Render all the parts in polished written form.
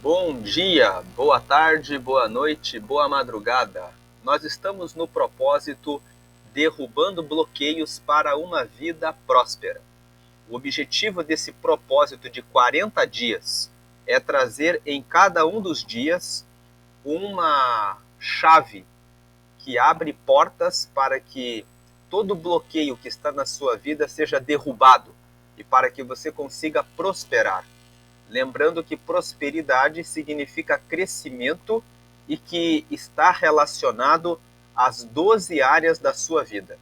Bom dia, boa tarde, boa noite, boa madrugada. Nós estamos no propósito derrubando bloqueios para uma vida próspera. O objetivo desse propósito de 40 dias é trazer em cada um dos dias uma chave que abre portas para que todo bloqueio que está na sua vida seja derrubado e para que você consiga prosperar. Lembrando que prosperidade significa crescimento e que está relacionado às 12 áreas da sua vida.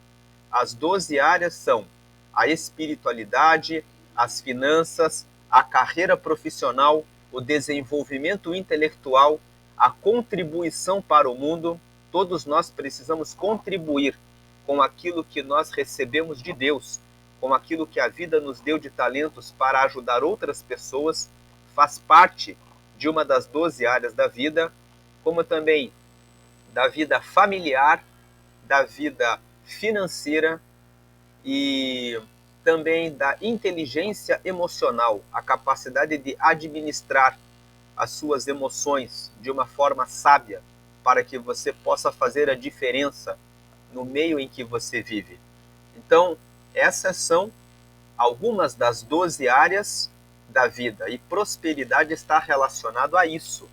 As 12 áreas são a espiritualidade, as finanças, a carreira profissional, o desenvolvimento intelectual, a contribuição para o mundo. Todos nós precisamos contribuir com aquilo que nós recebemos de Deus, com aquilo que a vida nos deu de talentos para ajudar outras pessoas, faz parte de uma das 12 áreas da vida, como também da vida familiar, da vida financeira e também da inteligência emocional, a capacidade de administrar as suas emoções de uma forma sábia, para que você possa fazer a diferença no meio em que você vive. Então, essas são algumas das 12 áreas da vida, e prosperidade está relacionado a isso,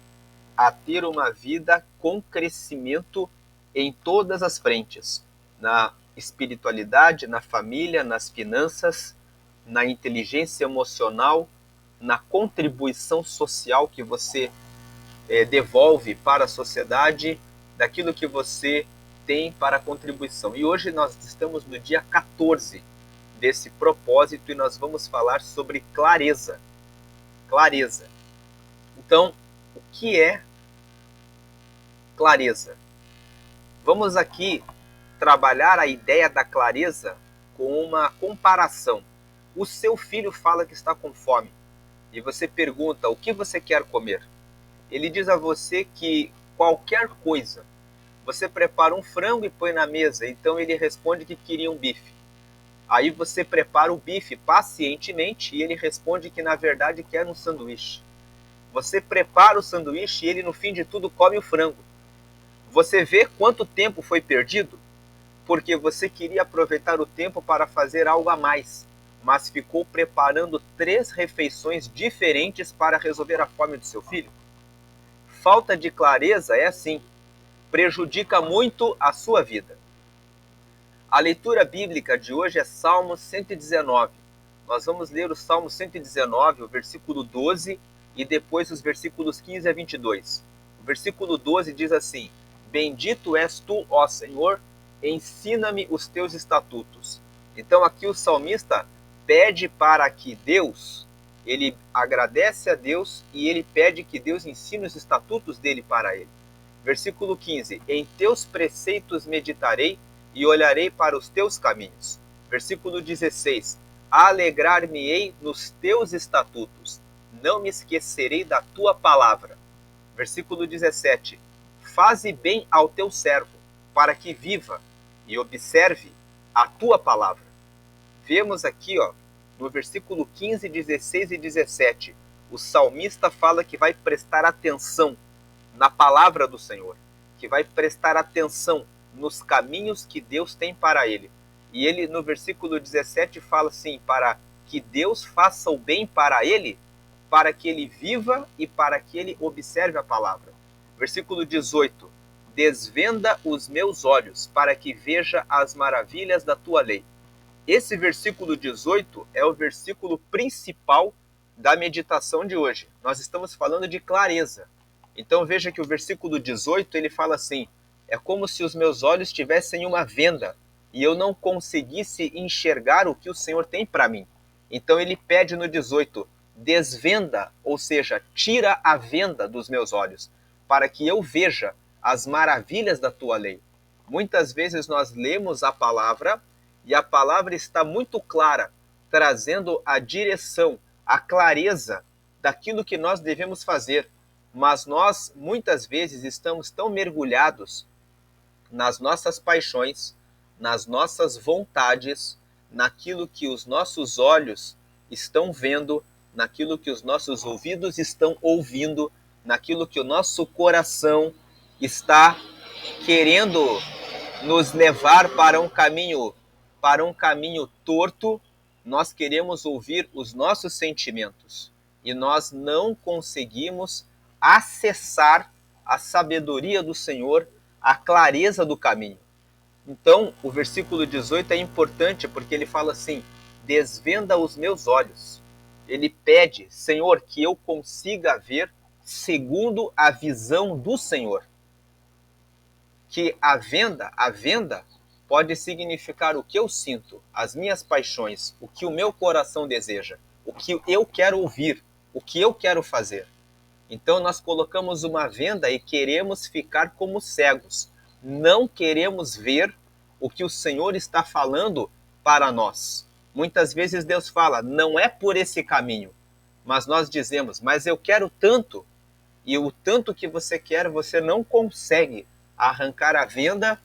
a ter uma vida com crescimento em todas as frentes, na espiritualidade, na família, nas finanças, na inteligência emocional, na contribuição social que você devolve para a sociedade, daquilo que você tem para a contribuição. E hoje nós estamos no dia 14 desse propósito e nós vamos falar sobre clareza. Clareza. Então, o que é clareza? Vamos aqui trabalhar a ideia da clareza com uma comparação. O seu filho fala que está com fome e você pergunta o que você quer comer. Ele diz a você que qualquer coisa. Você prepara um frango e põe na mesa, então ele responde que queria um bife. Aí você prepara o bife pacientemente e ele responde que na verdade quer um sanduíche. Você prepara o sanduíche e ele no fim de tudo come o frango. Você vê quanto tempo foi perdido? Porque você queria aproveitar o tempo para fazer algo a mais, mas ficou preparando 3 refeições diferentes para resolver a fome do seu filho. Falta de clareza é assim, prejudica muito a sua vida. A leitura bíblica de hoje é Salmo 119. Nós vamos ler o Salmo 119, o versículo 12, e depois os versículos 15 a 22. O versículo 12 diz assim: Bendito és tu, ó Senhor, ensina-me os teus estatutos. Então aqui o salmista pede para que Deus, ele agradece a Deus e ele pede que Deus ensine os estatutos dele para ele. Versículo 15: Em teus preceitos meditarei e olharei para os teus caminhos. Versículo 16: Alegrar-me-ei nos teus estatutos, não me esquecerei da tua palavra. Versículo 17: Faze bem ao teu servo, para que viva, e observe a tua palavra. Vemos aqui, no versículo 15, 16 e 17, o salmista fala que vai prestar atenção na palavra do Senhor, que vai prestar atenção nos caminhos que Deus tem para ele. E ele, no versículo 17, fala assim: para que Deus faça o bem para ele, para que ele viva e para que ele observe a palavra. Versículo 18: Desvenda os meus olhos, para que veja as maravilhas da tua lei. Esse versículo 18 é o versículo principal da meditação de hoje. Nós estamos falando de clareza. Então veja que o versículo 18 ele fala assim: é como se os meus olhos tivessem uma venda e eu não conseguisse enxergar o que o Senhor tem para mim. Então ele pede no 18: desvenda, ou seja, tira a venda dos meus olhos, para que eu veja as maravilhas da tua lei. Muitas vezes nós lemos a palavra e a palavra está muito clara, trazendo a direção, a clareza daquilo que nós devemos fazer. Mas nós, muitas vezes, estamos tão mergulhados nas nossas paixões, nas nossas vontades, naquilo que os nossos olhos estão vendo, naquilo que os nossos ouvidos estão ouvindo, naquilo que o nosso coração está querendo nos levar para um caminho torto, nós queremos ouvir os nossos sentimentos e nós não conseguimos acessar a sabedoria do Senhor, a clareza do caminho. Então, o versículo 18 é importante porque ele fala assim: desvenda os meus olhos. Ele pede, Senhor, que eu consiga ver segundo a visão do Senhor. Que a venda pode significar o que eu sinto, as minhas paixões, o que o meu coração deseja, o que eu quero ouvir, o que eu quero fazer. Então nós colocamos uma venda e queremos ficar como cegos. Não queremos ver o que o Senhor está falando para nós. Muitas vezes Deus fala, não é por esse caminho. Mas nós dizemos, mas eu quero tanto. E o tanto que você quer, você não consegue arrancar a venda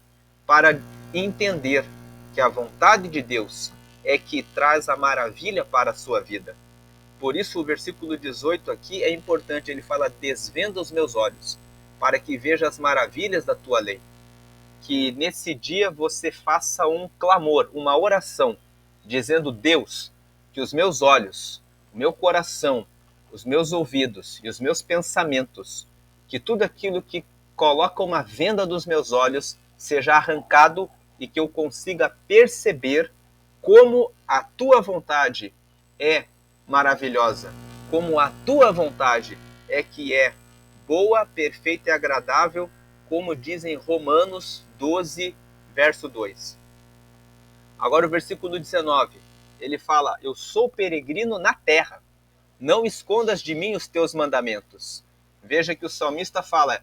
para entender que a vontade de Deus é que traz a maravilha para a sua vida. Por isso o versículo 18 aqui é importante, ele fala, desvenda os meus olhos, para que veja as maravilhas da tua lei. Que nesse dia você faça um clamor, uma oração, dizendo, Deus, que os meus olhos, o meu coração, os meus ouvidos e os meus pensamentos, que tudo aquilo que coloca uma venda dos meus olhos seja arrancado e que eu consiga perceber como a tua vontade é maravilhosa, como a tua vontade é que é boa, perfeita e agradável, como diz em Romanos 12, verso 2. Agora o versículo 19, ele fala, eu sou peregrino na terra, não escondas de mim os teus mandamentos. Veja que o salmista fala,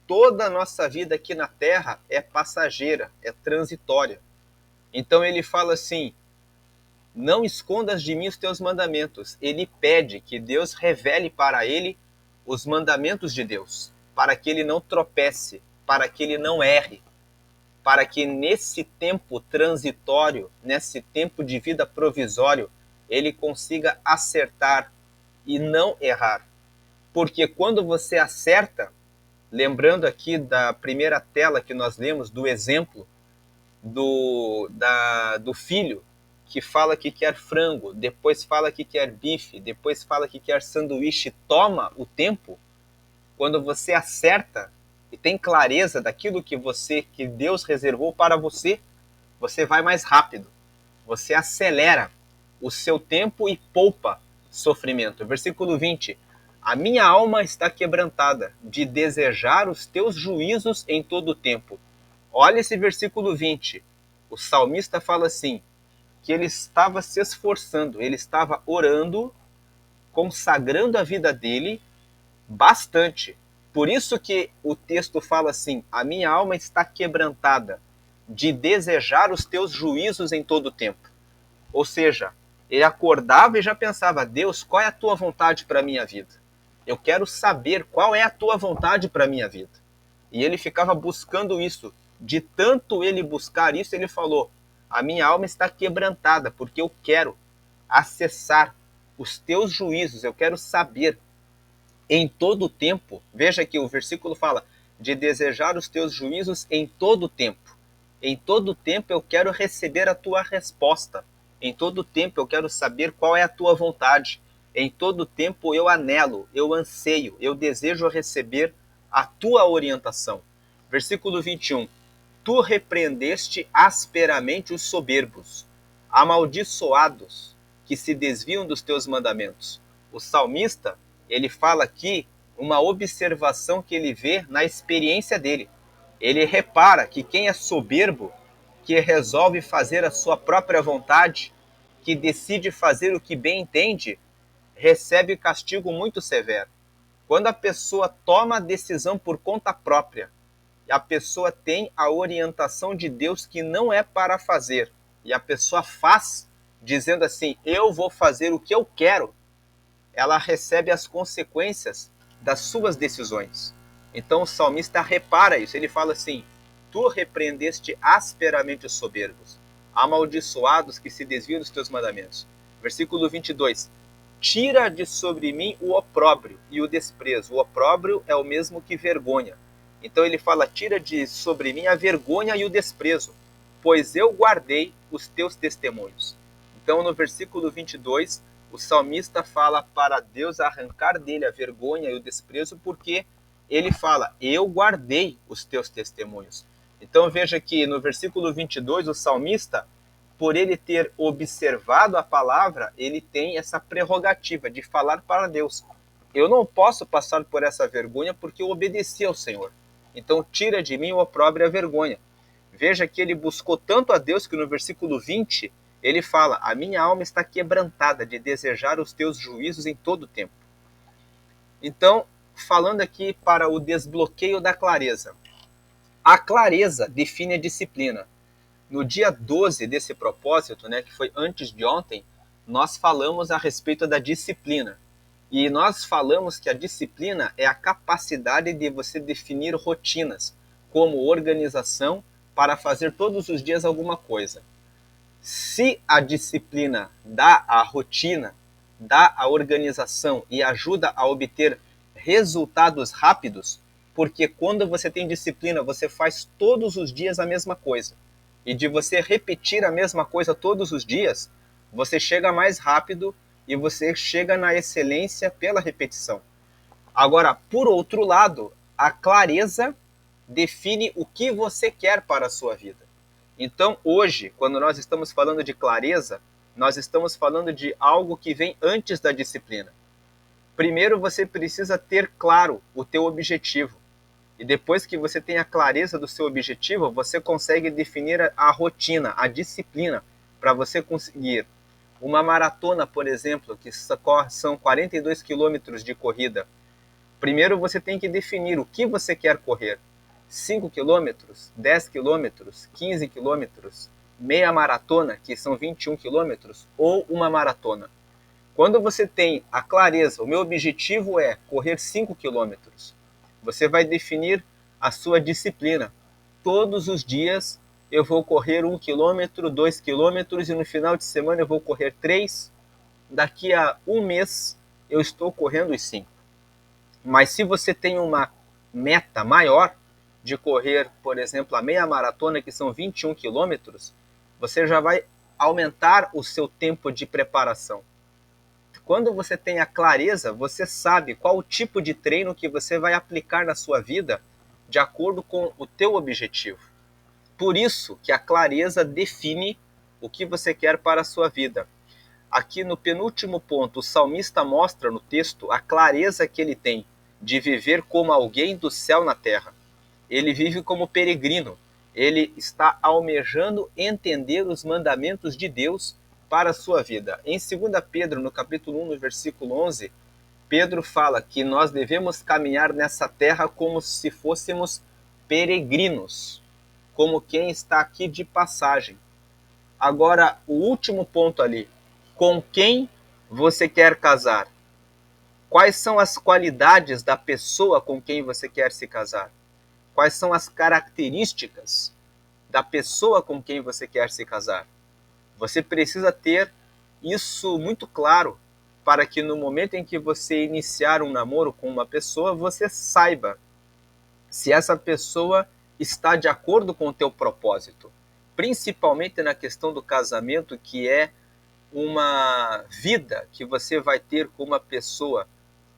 toda a nossa vida aqui na terra é passageira, é transitória. Então ele fala assim, não escondas de mim os teus mandamentos. Ele pede que Deus revele para ele os mandamentos de Deus, para que ele não tropece, para que ele não erre, para que nesse tempo transitório, nesse tempo de vida provisório, ele consiga acertar e não errar. Porque quando você acerta, lembrando aqui da primeira tela que nós lemos, do exemplo do filho, que fala que quer frango, depois fala que quer bife, depois fala que quer sanduíche, toma o tempo. Quando você acerta e tem clareza daquilo que Deus reservou para você, você vai mais rápido. Você acelera o seu tempo e poupa sofrimento. Versículo 20. A minha alma está quebrantada de desejar os teus juízos em todo o tempo. Olha esse versículo 20. O salmista fala assim, que ele estava se esforçando, ele estava orando, consagrando a vida dele bastante. Por isso que o texto fala assim, a minha alma está quebrantada de desejar os teus juízos em todo o tempo. Ou seja, ele acordava e já pensava, Deus, qual é a tua vontade para a minha vida? Eu quero saber qual é a tua vontade para a minha vida. E ele ficava buscando isso. De tanto ele buscar isso, ele falou, a minha alma está quebrantada, porque eu quero acessar os teus juízos, eu quero saber em todo o tempo. Veja que o versículo fala de desejar os teus juízos em todo o tempo. Em todo o tempo eu quero receber a tua resposta. Em todo o tempo eu quero saber qual é a tua vontade. Em todo o tempo eu anelo, eu anseio, eu desejo receber a tua orientação. Versículo 21. Tu repreendeste asperamente os soberbos, amaldiçoados, que se desviam dos teus mandamentos. O salmista, ele fala aqui uma observação que ele vê na experiência dele. Ele repara que quem é soberbo, que resolve fazer a sua própria vontade, que decide fazer o que bem entende, recebe castigo muito severo. Quando a pessoa toma a decisão por conta própria, a pessoa tem a orientação de Deus que não é para fazer, e a pessoa faz dizendo assim, eu vou fazer o que eu quero, ela recebe as consequências das suas decisões. Então o salmista repara isso, ele fala assim, tu repreendeste asperamente os soberbos, amaldiçoados que se desviam dos teus mandamentos. Versículo 22, tira de sobre mim o opróbrio e o desprezo. O opróbrio é o mesmo que vergonha. Então ele fala, tira de sobre mim a vergonha e o desprezo, pois eu guardei os teus testemunhos. Então no versículo 22, o salmista fala para Deus arrancar dele a vergonha e o desprezo, porque ele fala, eu guardei os teus testemunhos. Então veja que no versículo 22, o salmista, por ele ter observado a palavra, ele tem essa prerrogativa de falar para Deus. Eu não posso passar por essa vergonha porque eu obedeci ao Senhor. Então tira de mim o opróbrio e a vergonha. Veja que ele buscou tanto a Deus que no versículo 20 ele fala, a minha alma está quebrantada de desejar os teus juízos em todo o tempo. Então, falando aqui para o desbloqueio da clareza. A clareza define a disciplina. No dia 12 desse propósito, que foi antes de ontem, nós falamos a respeito da disciplina. E nós falamos que a disciplina é a capacidade de você definir rotinas, como organização para fazer todos os dias alguma coisa. Se a disciplina dá a rotina, dá a organização e ajuda a obter resultados rápidos, porque quando você tem disciplina, você faz todos os dias a mesma coisa. E de você repetir a mesma coisa todos os dias, você chega mais rápido e você chega na excelência pela repetição. Agora, por outro lado, a clareza define o que você quer para a sua vida. Então, hoje, quando nós estamos falando de clareza, nós estamos falando de algo que vem antes da disciplina. Primeiro, você precisa ter claro o teu objetivo. E depois que você tem a clareza do seu objetivo, você consegue definir a rotina, a disciplina, para você conseguir uma maratona, por exemplo, que são 42 quilômetros de corrida. Primeiro, você tem que definir o que você quer correr. 5 quilômetros, 10 quilômetros, 15 quilômetros, meia maratona, que são 21 quilômetros, ou uma maratona. Quando você tem a clareza, o meu objetivo é correr 5 quilômetros, você vai definir a sua disciplina. Todos os dias eu vou correr 1 quilômetro, 2 quilômetros e no final de semana eu vou correr 3. Daqui a um mês eu estou correndo os 5. Mas se você tem uma meta maior, de correr, por exemplo, a meia maratona, que são 21 quilômetros, você já vai aumentar o seu tempo de preparação. Quando você tem a clareza, você sabe qual o tipo de treino que você vai aplicar na sua vida de acordo com o teu objetivo. Por isso que a clareza define o que você quer para a sua vida. Aqui no penúltimo ponto, o salmista mostra no texto a clareza que ele tem de viver como alguém do céu na terra. Ele vive como peregrino, ele está almejando entender os mandamentos de Deus para a sua vida. Em 2 Pedro, no capítulo 1, no versículo 11, Pedro fala que nós devemos caminhar nessa terra como se fôssemos peregrinos, como quem está aqui de passagem. Agora, o último ponto ali, com quem você quer casar? Quais são as qualidades da pessoa com quem você quer se casar? Quais são as características da pessoa com quem você quer se casar? Você precisa ter isso muito claro para que no momento em que você iniciar um namoro com uma pessoa, você saiba se essa pessoa está de acordo com o teu propósito. Principalmente na questão do casamento, que é uma vida que você vai ter com uma pessoa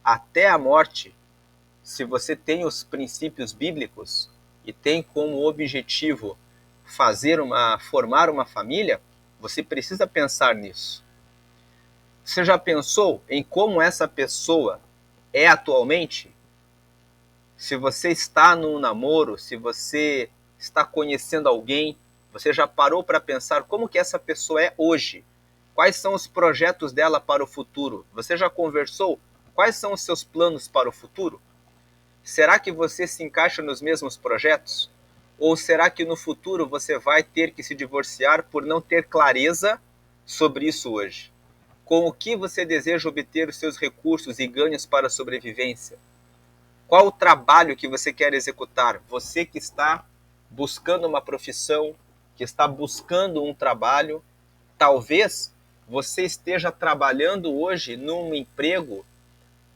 até a morte. Se você tem os princípios bíblicos e tem como objetivo formar uma família, você precisa pensar nisso. Você já pensou em como essa pessoa é atualmente? Se você está num namoro, se você está conhecendo alguém, você já parou para pensar como que essa pessoa é hoje? Quais são os projetos dela para o futuro? Você já conversou? Quais são os seus planos para o futuro? Será que você se encaixa nos mesmos projetos? Ou será que no futuro você vai ter que se divorciar por não ter clareza sobre isso hoje? Com o que você deseja obter os seus recursos e ganhos para a sobrevivência? Qual o trabalho que você quer executar? Você que está buscando uma profissão, que está buscando um trabalho, talvez você esteja trabalhando hoje num emprego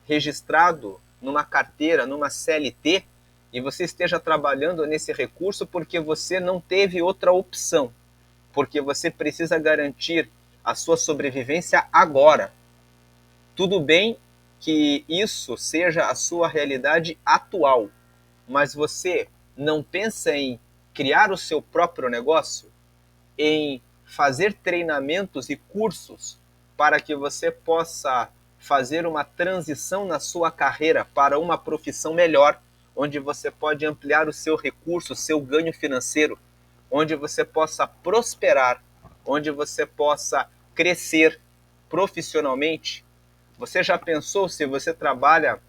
registrado, numa carteira, numa CLT, e você esteja trabalhando nesse recurso porque você não teve outra opção, porque você precisa garantir a sua sobrevivência agora. Tudo bem que isso seja a sua realidade atual, mas você não pensa em criar o seu próprio negócio, em fazer treinamentos e cursos para que você possa fazer uma transição na sua carreira para uma profissão melhor, onde você pode ampliar o seu recurso, o seu ganho financeiro, onde você possa prosperar, onde você possa crescer profissionalmente. Você já pensou, se você trabalha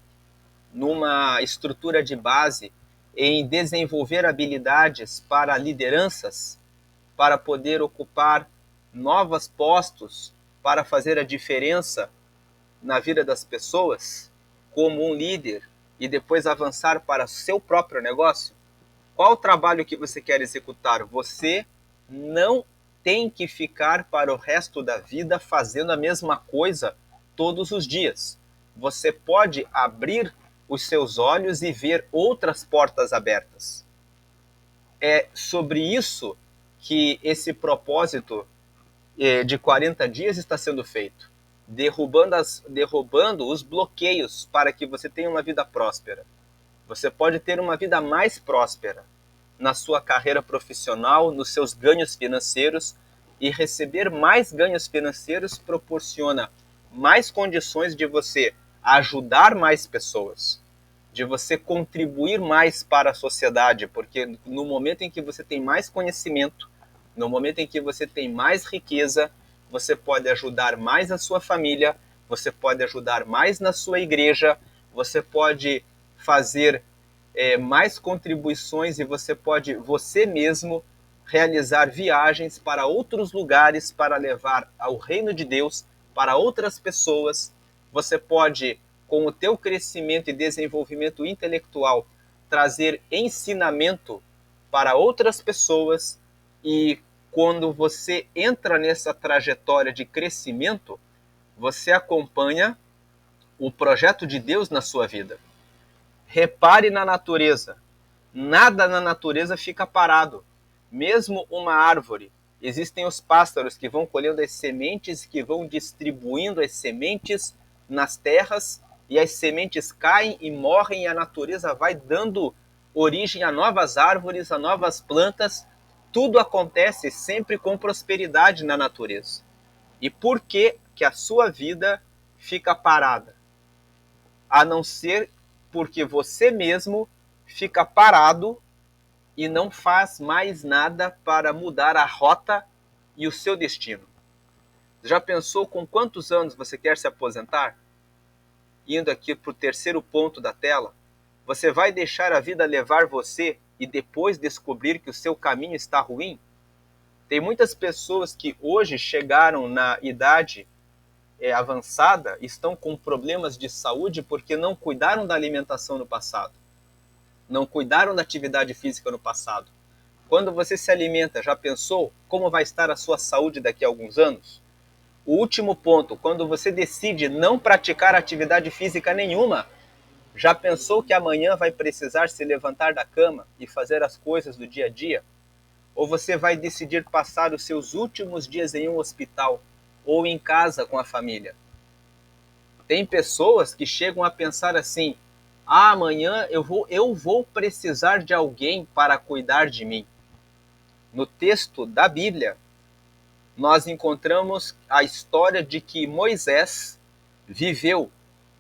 numa estrutura de base, em desenvolver habilidades para lideranças, para poder ocupar novos postos, para fazer a diferença na vida das pessoas, como um líder, e depois avançar para seu próprio negócio? Qual o trabalho que você quer executar? Você não tem que ficar para o resto da vida fazendo a mesma coisa todos os dias. Você pode abrir os seus olhos e ver outras portas abertas. É sobre isso que esse propósito de 40 dias está sendo feito, derrubando os bloqueios para que você tenha uma vida próspera. Você pode ter uma vida mais próspera na sua carreira profissional, nos seus ganhos financeiros, e receber mais ganhos financeiros proporciona mais condições de você ajudar mais pessoas, de você contribuir mais para a sociedade, porque no momento em que você tem mais conhecimento, no momento em que você tem mais riqueza, você pode ajudar mais a sua família, você pode ajudar mais na sua igreja, você pode fazer mais contribuições, e você pode, você mesmo, realizar viagens para outros lugares para levar ao reino de Deus para outras pessoas. Você pode, com o teu crescimento e desenvolvimento intelectual, trazer ensinamento para outras pessoas. E quando você entra nessa trajetória de crescimento, você acompanha o projeto de Deus na sua vida. Repare na natureza. Nada na natureza fica parado. Mesmo uma árvore, existem os pássaros que vão colhendo as sementes, que vão distribuindo as sementes nas terras, e as sementes caem e morrem, e a natureza vai dando origem a novas árvores, a novas plantas. Tudo acontece sempre com prosperidade na natureza. E por que que a sua vida fica parada? A não ser porque você mesmo fica parado e não faz mais nada para mudar a rota e o seu destino. Já pensou com quantos anos você quer se aposentar? Indo aqui para o terceiro ponto da tela, você vai deixar a vida levar você e depois descobrir que o seu caminho está ruim? Tem muitas pessoas que hoje chegaram na idade avançada, estão com problemas de saúde porque não cuidaram da alimentação no passado, não cuidaram da atividade física no passado. Quando você se alimenta, já pensou como vai estar a sua saúde daqui a alguns anos? O último ponto, quando você decide não praticar atividade física nenhuma, já pensou que amanhã vai precisar se levantar da cama e fazer as coisas do dia a dia? Ou você vai decidir passar os seus últimos dias em um hospital ou em casa com a família? Tem pessoas que chegam a pensar assim: amanhã eu vou precisar de alguém para cuidar de mim. No texto da Bíblia, nós encontramos a história de que Moisés viveu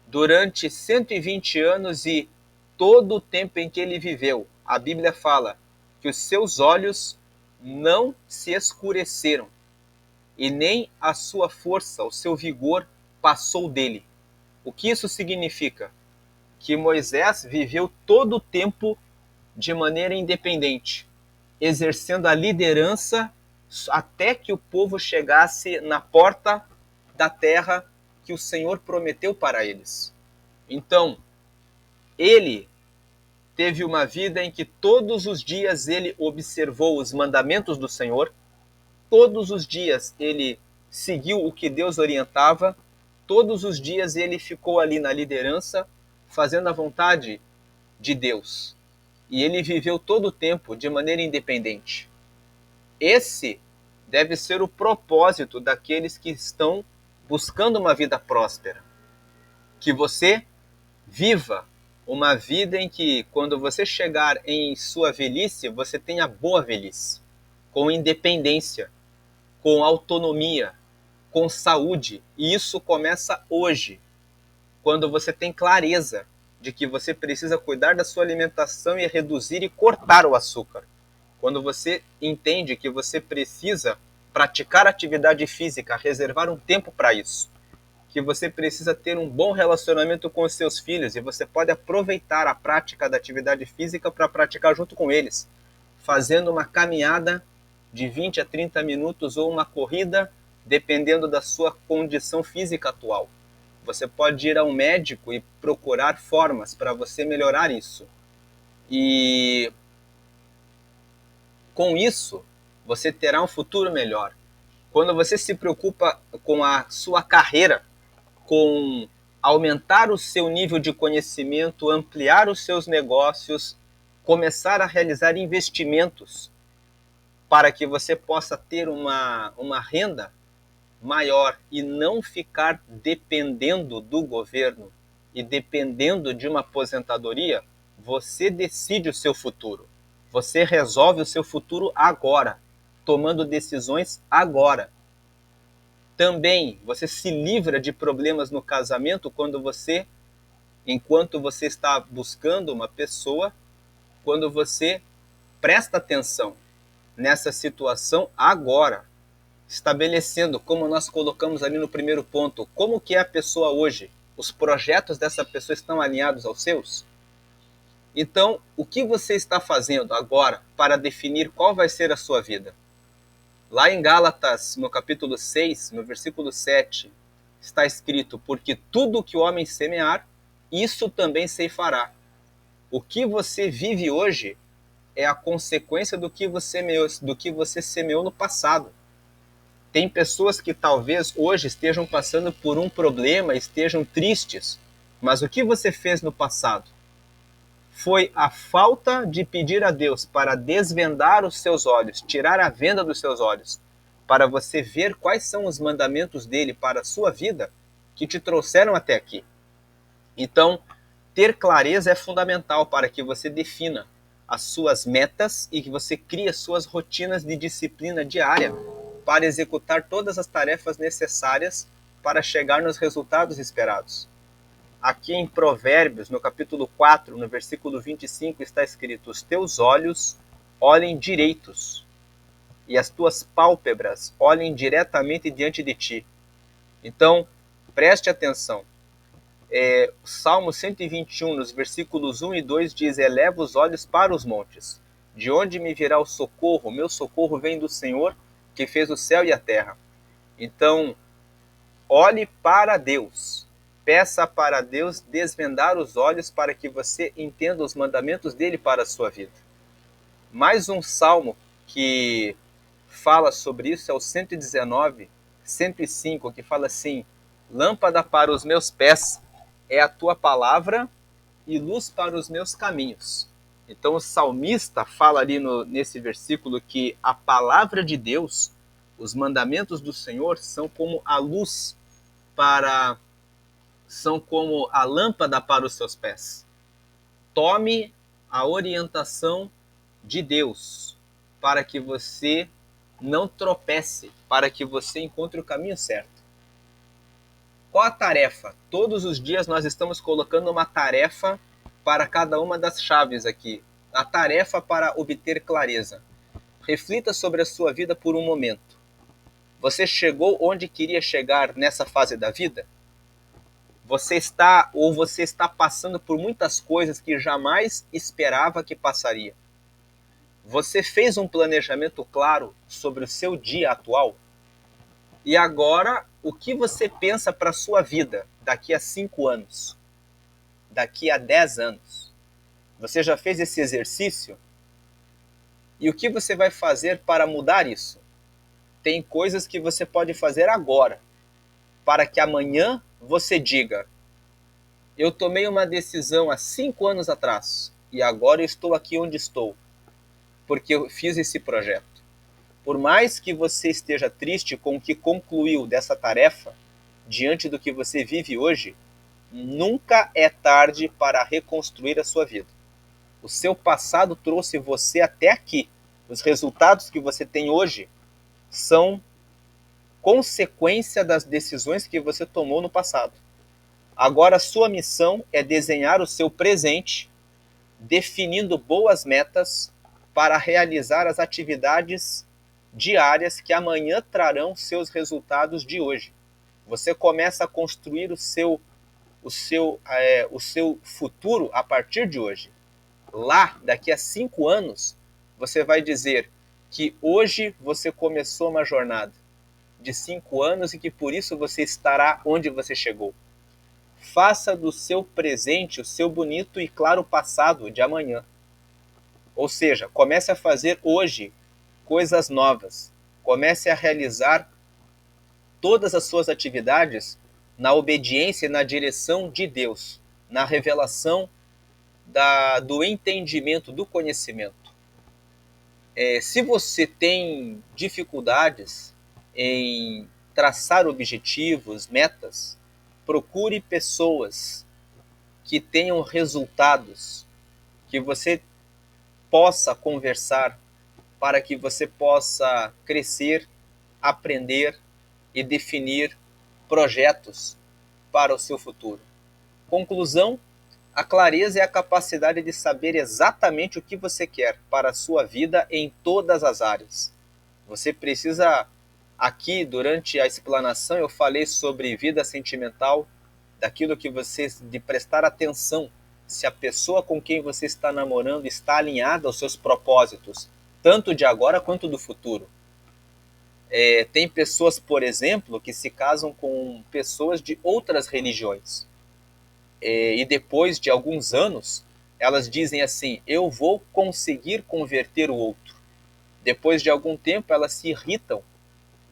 durante 120 anos, e todo o tempo em que ele viveu, a Bíblia fala que os seus olhos não se escureceram e nem a sua força, o seu vigor passou dele. O que isso significa? Que Moisés viveu todo o tempo de maneira independente, exercendo a liderança até que o povo chegasse na porta da terra que o Senhor prometeu para eles. Então, ele teve uma vida em que todos os dias ele observou os mandamentos do Senhor, todos os dias ele seguiu o que Deus orientava, todos os dias ele ficou ali na liderança, fazendo a vontade de Deus. E ele viveu todo o tempo de maneira independente. Esse deve ser o propósito daqueles que estão buscando uma vida próspera. Que você viva uma vida em que, quando você chegar em sua velhice, você tenha boa velhice, com independência, com autonomia, com saúde. E isso começa hoje, quando você tem clareza de que você precisa cuidar da sua alimentação e reduzir e cortar o açúcar. Quando você entende que você precisa praticar atividade física, reservar um tempo para isso, que você precisa ter um bom relacionamento com os seus filhos e você pode aproveitar a prática da atividade física para praticar junto com eles, fazendo uma caminhada de 20 a 30 minutos ou uma corrida, dependendo da sua condição física atual. Você pode ir a um médico e procurar formas para você melhorar isso. E com isso, você terá um futuro melhor. Quando você se preocupa com a sua carreira, com aumentar o seu nível de conhecimento, ampliar os seus negócios, começar a realizar investimentos para que você possa ter uma renda maior e não ficar dependendo do governo e dependendo de uma aposentadoria, você decide o seu futuro. Você resolve o seu futuro agora, tomando decisões agora. Também você se livra de problemas no casamento enquanto você está buscando uma pessoa, quando você presta atenção nessa situação agora, estabelecendo, como nós colocamos ali no primeiro ponto, como que é a pessoa hoje, os projetos dessa pessoa estão alinhados aos seus? Então, o que você está fazendo agora para definir qual vai ser a sua vida? Lá em Gálatas, no capítulo 6, no versículo 7, está escrito: porque tudo que o homem semear, isso também ceifará. O que você vive hoje é a consequência do que você semeou no passado. Tem pessoas que talvez hoje estejam passando por um problema, estejam tristes, mas o que você fez no passado? Foi a falta de pedir a Deus para desvendar os seus olhos, tirar a venda dos seus olhos, para você ver quais são os mandamentos dele para a sua vida que te trouxeram até aqui. Então, ter clareza é fundamental para que você defina as suas metas e que você crie as suas rotinas de disciplina diária para executar todas as tarefas necessárias para chegar nos resultados esperados. Aqui em Provérbios, no capítulo 4, no versículo 25, está escrito: os teus olhos olhem direitos e as tuas pálpebras olhem diretamente diante de ti. Então, preste atenção. O Salmo 121, nos versículos 1 e 2, diz: eleva os olhos para os montes. De onde me virá o socorro? O meu socorro vem do Senhor, que fez o céu e a terra. Então, olhe para Deus. Peça para Deus desvendar os olhos para que você entenda os mandamentos dele para a sua vida. Mais um salmo que fala sobre isso é o 119, 105, que fala assim: lâmpada para os meus pés é a tua palavra e luz para os meus caminhos. Então o salmista fala ali nesse versículo que a palavra de Deus, os mandamentos do Senhor, são como a luz são como a lâmpada para os seus pés. Tome a orientação de Deus para que você não tropece, para que você encontre o caminho certo. Qual a tarefa? Todos os dias nós estamos colocando uma tarefa para cada uma das chaves aqui. A tarefa para obter clareza. Reflita sobre a sua vida por um momento. Você chegou onde queria chegar nessa fase da vida? Você está passando por muitas coisas que jamais esperava que passaria. Você fez um planejamento claro sobre o seu dia atual? E agora, o que você pensa para a sua vida daqui a 5 anos? Daqui a 10 anos? Você já fez esse exercício? E o que você vai fazer para mudar isso? tem coisas que você pode fazer agora, para que amanhã você diga: eu tomei uma decisão há 5 anos atrás e agora eu estou aqui onde estou, porque eu fiz esse projeto. Por mais que você esteja triste com o que concluiu dessa tarefa, diante do que você vive hoje, nunca é tarde para reconstruir a sua vida. O seu passado trouxe você até aqui. Os resultados que você tem hoje são consequência das decisões que você tomou no passado. Agora a sua missão é desenhar o seu presente, definindo boas metas para realizar as atividades diárias que amanhã trarão seus resultados de hoje. Você começa a construir o seu futuro a partir de hoje. Lá, daqui a 5 anos, você vai dizer que hoje você começou uma jornada de 5 anos e que por isso você estará onde você chegou. Faça do seu presente o seu bonito e claro passado de amanhã. Ou seja, comece a fazer hoje coisas novas. Comece a realizar todas as suas atividades na obediência e na direção de Deus, na revelação do entendimento, do conhecimento. Se você tem dificuldades em traçar objetivos, metas, procure pessoas que tenham resultados, que você possa conversar, para que você possa crescer, aprender e definir projetos para o seu futuro. Conclusão: a clareza é a capacidade de saber exatamente o que você quer para a sua vida em todas as áreas. Você precisa, aqui durante a explanação eu falei sobre vida sentimental, daquilo que você, de prestar atenção se a pessoa com quem você está namorando está alinhada aos seus propósitos, tanto de agora quanto do futuro. Tem pessoas, por exemplo, que se casam com pessoas de outras religiões. E depois de alguns anos, elas dizem assim: eu vou conseguir converter o outro. Depois de algum tempo, elas se irritam.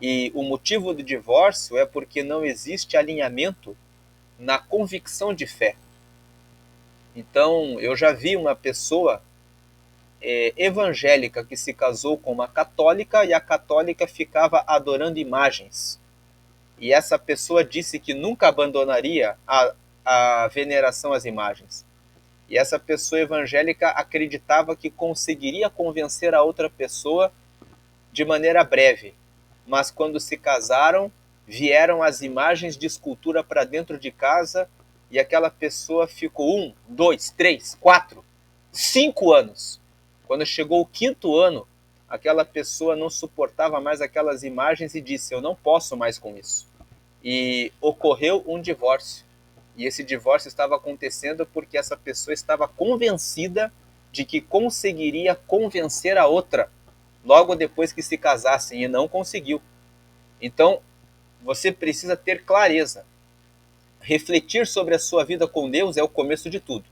E o motivo do divórcio é porque não existe alinhamento na convicção de fé. Então, eu já vi uma pessoa evangélica que se casou com uma católica e a católica ficava adorando imagens. E essa pessoa disse que nunca abandonaria a veneração às imagens. E essa pessoa evangélica acreditava que conseguiria convencer a outra pessoa de maneira breve. Mas quando se casaram, vieram as imagens de escultura para dentro de casa e aquela pessoa ficou 1, 2, 3, 4, 5 anos. Quando chegou o 5º ano, aquela pessoa não suportava mais aquelas imagens e disse: eu não posso mais com isso. E ocorreu um divórcio. E esse divórcio estava acontecendo porque essa pessoa estava convencida de que conseguiria convencer a outra logo depois que se casassem, e não conseguiu. Então, você precisa ter clareza. Refletir sobre a sua vida com Deus é o começo de tudo.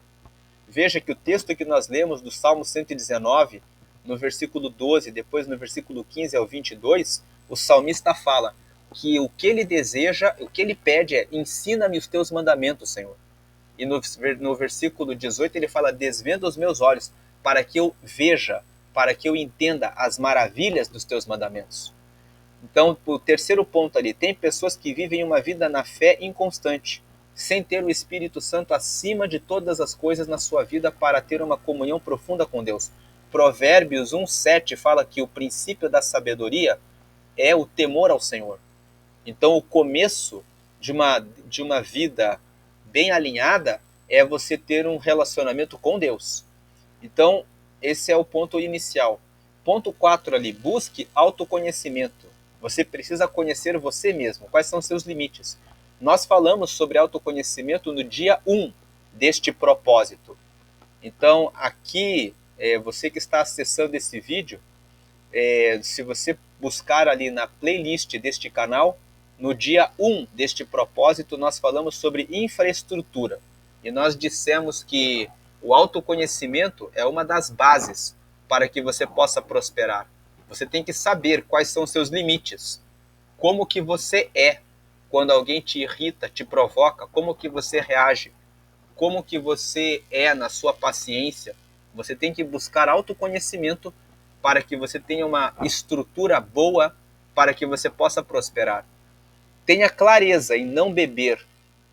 Veja que o texto que nós lemos do Salmo 119, no versículo 12, depois no versículo 15 ao 22, o salmista fala que o que ele deseja, o que ele pede é: ensina-me os teus mandamentos, Senhor. E no versículo 18 ele fala: desvenda os meus olhos para que eu veja, para que eu entenda as maravilhas dos teus mandamentos. Então, o terceiro ponto ali: tem pessoas que vivem uma vida na fé inconstante, sem ter o Espírito Santo acima de todas as coisas na sua vida para ter uma comunhão profunda com Deus. Provérbios 1:7 fala que o princípio da sabedoria é o temor ao Senhor. Então, o começo de uma vida bem alinhada é você ter um relacionamento com Deus. Então, esse é o ponto inicial. Ponto 4 ali: busque autoconhecimento. Você precisa conhecer você mesmo. Quais são seus limites? Nós falamos sobre autoconhecimento no dia 1 deste propósito. Então, aqui, você que está acessando esse vídeo, se você buscar ali na playlist deste canal, no dia 1 deste propósito, nós falamos sobre infraestrutura. E nós dissemos que o autoconhecimento é uma das bases para que você possa prosperar. Você tem que saber quais são os seus limites. Como que você é quando alguém te irrita, te provoca, como que você reage, como que você é na sua paciência. Você tem que buscar autoconhecimento para que você tenha uma estrutura boa para que você possa prosperar. Tenha clareza em não beber,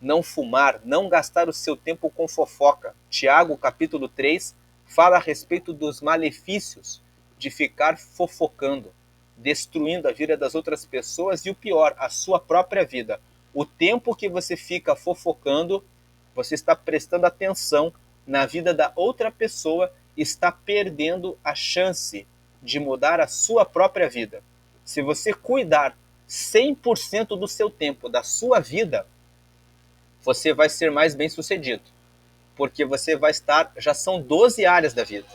não fumar, não gastar o seu tempo com fofoca. Tiago, capítulo 3, fala a respeito dos malefícios de ficar fofocando, destruindo a vida das outras pessoas e o pior, a sua própria vida. O tempo que você fica fofocando, você está prestando atenção na vida da outra pessoa e está perdendo a chance de mudar a sua própria vida. Se você cuidar 100% do seu tempo, da sua vida, você vai ser mais bem-sucedido. Porque você vai estar, já são 12 áreas da vida.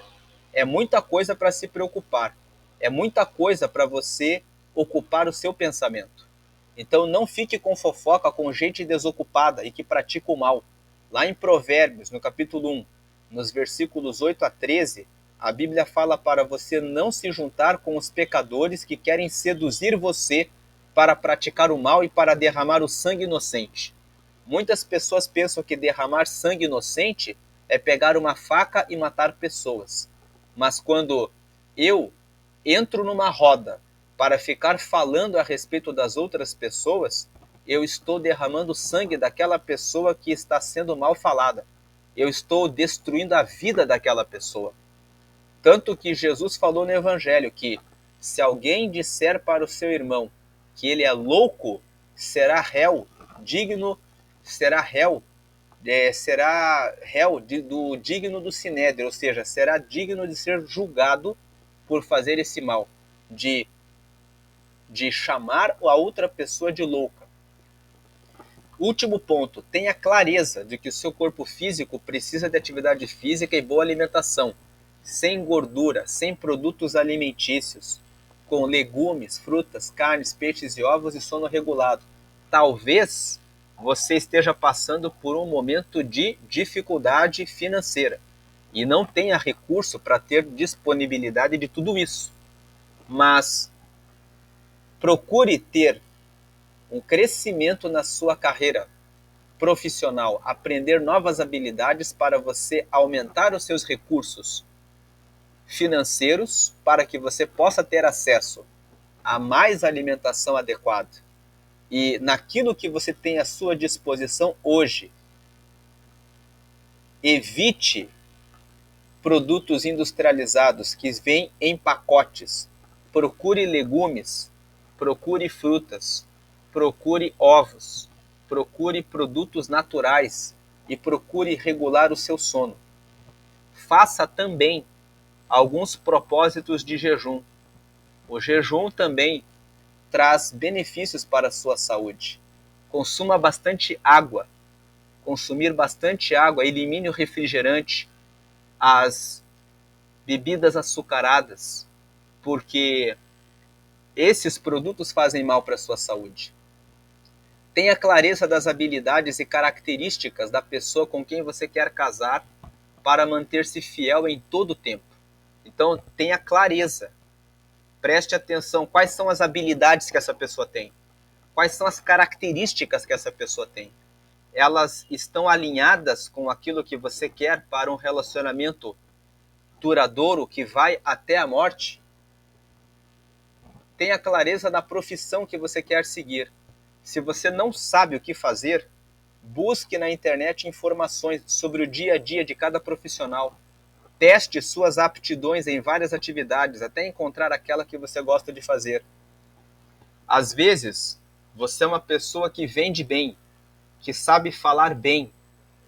É muita coisa para se preocupar. É muita coisa para você ocupar o seu pensamento. Então não fique com fofoca com gente desocupada e que pratica o mal. Lá em Provérbios, no capítulo 1, nos versículos 8 a 13, a Bíblia fala para você não se juntar com os pecadores que querem seduzir você para praticar o mal e para derramar o sangue inocente. Muitas pessoas pensam que derramar sangue inocente é pegar uma faca e matar pessoas. Mas quando eu entro numa roda para ficar falando a respeito das outras pessoas, eu estou derramando sangue daquela pessoa que está sendo mal falada. Eu estou destruindo a vida daquela pessoa. Tanto que Jesus falou no Evangelho que se alguém disser para o seu irmão que ele é louco, será réu digno, será réu do digno do sinédrio, ou seja, será digno de ser julgado por fazer esse mal, de chamar a outra pessoa de louca. Último ponto, tenha clareza de que o seu corpo físico precisa de atividade física e boa alimentação, sem gordura, sem produtos alimentícios, com legumes, frutas, carnes, peixes e ovos e sono regulado. Talvez você esteja passando por um momento de dificuldade financeira e não tenha recurso para ter disponibilidade de tudo isso. Mas procure ter um crescimento na sua carreira profissional, aprender novas habilidades para você aumentar os seus recursos financeiros para que você possa ter acesso a mais alimentação adequada. E naquilo que você tem à sua disposição hoje, evite produtos industrializados que vêm em pacotes. Procure legumes, procure frutas, procure ovos, procure produtos naturais e procure regular o seu sono. Faça também alguns propósitos de jejum. O jejum também traz benefícios para a sua saúde. Consuma bastante água. Consumir bastante água, elimine o refrigerante, as bebidas açucaradas, porque esses produtos fazem mal para a sua saúde. Tenha clareza das habilidades e características da pessoa com quem você quer casar para manter-se fiel em todo o tempo. Então, tenha clareza. Preste atenção quais são as habilidades que essa pessoa tem. Quais são as características que essa pessoa tem. Elas estão alinhadas com aquilo que você quer para um relacionamento duradouro que vai até a morte? Tenha clareza da profissão que você quer seguir. Se você não sabe o que fazer, busque na internet informações sobre o dia a dia de cada profissional. Teste suas aptidões em várias atividades até encontrar aquela que você gosta de fazer. Às vezes, você é uma pessoa que vende bem, que sabe falar bem,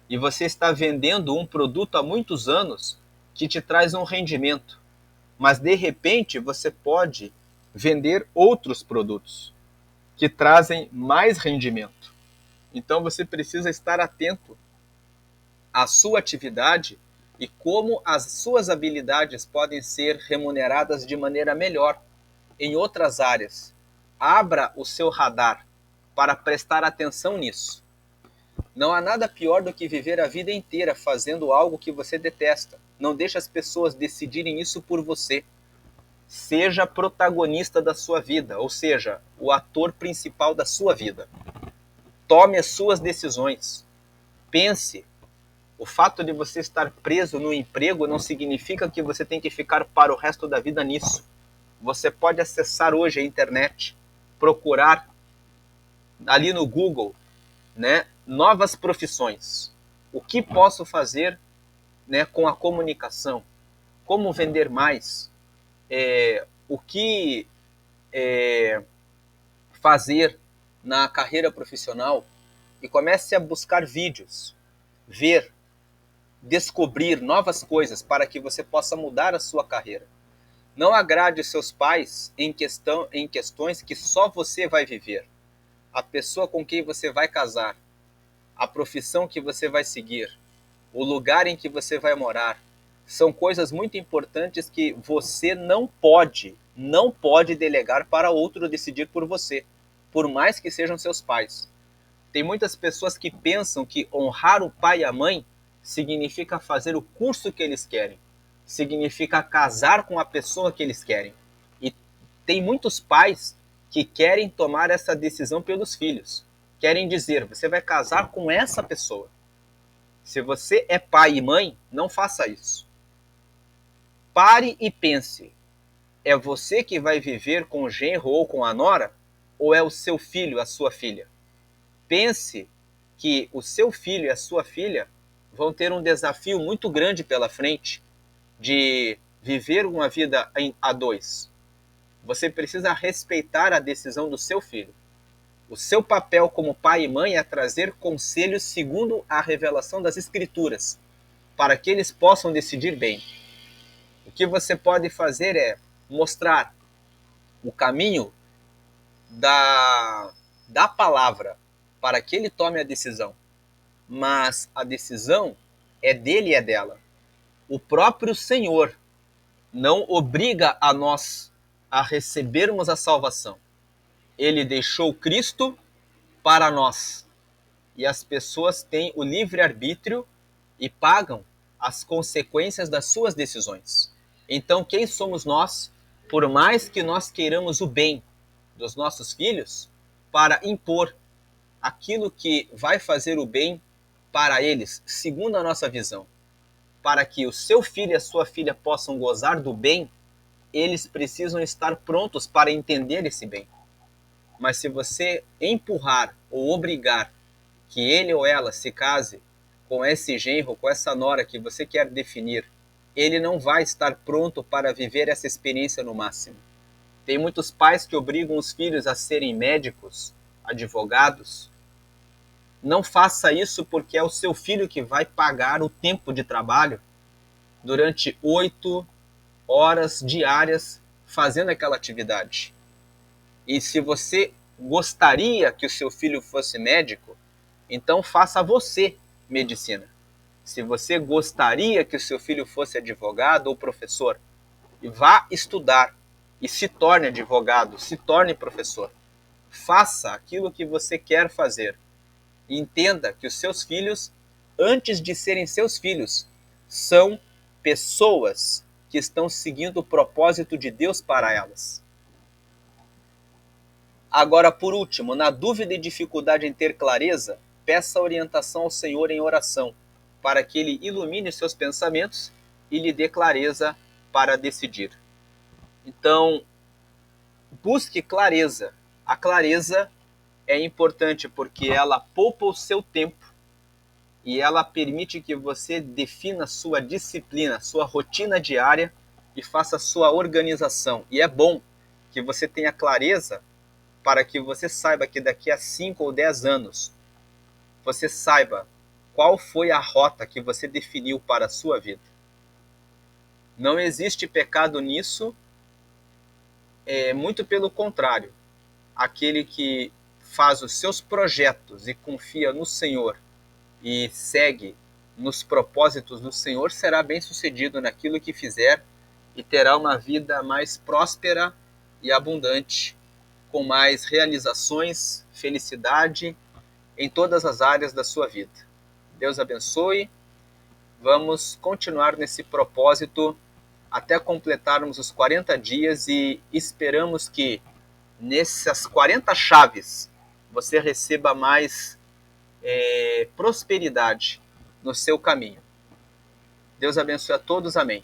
e você está vendendo um produto há muitos anos que te traz um rendimento, mas de repente você pode vender outros produtos que trazem mais rendimento. Então você precisa estar atento à sua atividade e como as suas habilidades podem ser remuneradas de maneira melhor em outras áreas. Abra o seu radar para prestar atenção nisso. Não há nada pior do que viver a vida inteira fazendo algo que você detesta. Não deixe as pessoas decidirem isso por você. Seja protagonista da sua vida, ou seja, o ator principal da sua vida. Tome as suas decisões. Pense. O fato de você estar preso no emprego não significa que você tem que ficar para o resto da vida nisso. Você pode acessar hoje a internet, procurar ali no Google, né, novas profissões. O que posso fazer, né, com a comunicação? Como vender mais? O que fazer na carreira profissional? E comece a buscar vídeos, ver, descobrir novas coisas para que você possa mudar a sua carreira. Não agrade os seus pais em questões que só você vai viver. A pessoa com quem você vai casar, a profissão que você vai seguir, o lugar em que você vai morar, são coisas muito importantes que você não pode delegar para outro decidir por você, por mais que sejam seus pais. Tem muitas pessoas que pensam que honrar o pai e a mãe significa fazer o curso que eles querem, significa casar com a pessoa que eles querem. E tem muitos pais que querem tomar essa decisão pelos filhos. Querem dizer, você vai casar com essa pessoa. Se você é pai e mãe, não faça isso. Pare e pense. É você que vai viver com o genro ou com a nora? Ou é o seu filho, a sua filha? Pense que o seu filho e a sua filha vão ter um desafio muito grande pela frente de viver uma vida a dois. Você precisa respeitar a decisão do seu filho. O seu papel como pai e mãe é trazer conselhos segundo a revelação das Escrituras, para que eles possam decidir bem. O que você pode fazer é mostrar o caminho da palavra para que ele tome a decisão. Mas a decisão é dele e é dela. O próprio Senhor não obriga a nós a recebermos a salvação. Ele deixou Cristo para nós. E as pessoas têm o livre-arbítrio e pagam as consequências das suas decisões. Então, quem somos nós, por mais que nós queiramos o bem dos nossos filhos, para impor aquilo que vai fazer o bem para eles, segundo a nossa visão? Para que o seu filho e a sua filha possam gozar do bem, eles precisam estar prontos para entender esse bem. Mas se você empurrar ou obrigar que ele ou ela se case com esse genro, com essa nora que você quer definir, ele não vai estar pronto para viver essa experiência no máximo. Tem muitos pais que obrigam os filhos a serem médicos, advogados. Não faça isso, porque é o seu filho que vai pagar o tempo de trabalho durante 8 horas diárias fazendo aquela atividade. E se você gostaria que o seu filho fosse médico, então faça você medicina. Se você gostaria que o seu filho fosse advogado ou professor, vá estudar e se torne advogado, se torne professor. Faça aquilo que você quer fazer. E entenda que os seus filhos, antes de serem seus filhos, são pessoas que estão seguindo o propósito de Deus para elas. Agora, por último, na dúvida e dificuldade em ter clareza, peça orientação ao Senhor em oração, para que Ele ilumine seus pensamentos e lhe dê clareza para decidir. Então, busque clareza. A clareza é importante porque ela poupa o seu tempo e ela permite que você defina sua disciplina, sua rotina diária e faça sua organização. E é bom que você tenha clareza para que você saiba que daqui a 5 ou 10 anos você saiba qual foi a rota que você definiu para a sua vida. Não existe pecado nisso, muito pelo contrário. Aquele que faz os seus projetos e confia no Senhor e segue nos propósitos do Senhor será bem-sucedido naquilo que fizer e terá uma vida mais próspera e abundante, com mais realizações, felicidade em todas as áreas da sua vida. Deus abençoe. Vamos continuar nesse propósito até completarmos os 40 dias e esperamos que nessas 40 chaves você receba mais prosperidade no seu caminho. Deus abençoe a todos, amém.